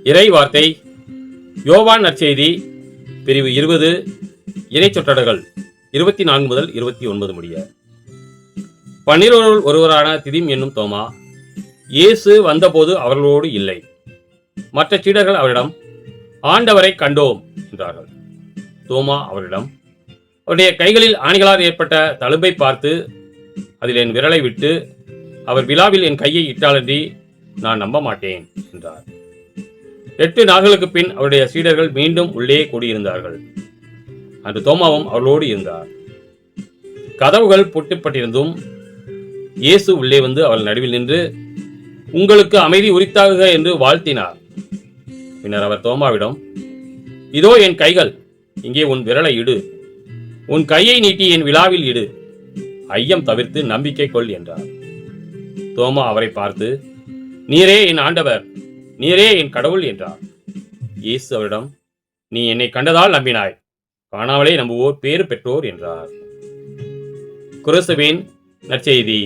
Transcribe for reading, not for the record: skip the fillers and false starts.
இறை வார்த்தை யோவான் நற்செய்தி பிரிவு 20 இறைச்சொற்றடர்கள் 24 முதல் 29 முடிய. 12 ஒருவரான திதிம் என்னும் தோமா இயேசு வந்தபோது அவர்களோடு இல்லை. மற்ற சீடர்கள் அவரிடம், ஆண்டவரை கண்டோம் என்றார்கள். தோமா அவரிடம், அவருடைய கைகளில் ஆணிகளால் ஏற்பட்ட தழும்பை பார்த்து அதில் என் விரலை விட்டு அவர் விழாவில் என் கையை இட்டாலன்றி நான் நம்ப மாட்டேன் என்றார். 8 நாட்களுக்கு பின் அவருடைய சீடர்கள் மீண்டும் உள்ளே கூடியிருந்தார்கள். அன்று தோமாவும் அவர்களோடு இருந்தார். கதவுகள் பூட்டப்பட்டிருந்தும் இயேசு உள்ளே வந்து அவள் நடுவில் நின்று, உங்களுக்கு அமைதி உரித்தாகுக என்று வாழ்த்தினார். பின்னர் அவர் தோமாவிடம், இதோ என் கைகள், இங்கே உன் விரலை இடு, உன் கையை நீட்டி என் விழாவில் இடு, ஐயம் தவிர்த்து நம்பிக்கை கொள் என்றார். தோமா அவரை பார்த்து, நீரே என் ஆண்டவர், நீரே என் கடவுள் என்றார். இயேசு அவரிடம், நீ என்னை கண்டதால் நம்பினாய், காணாமலே நம்புவோர் பேறு பெற்றோர் என்றார். கிறிஸ்துவின் நற்செய்தி.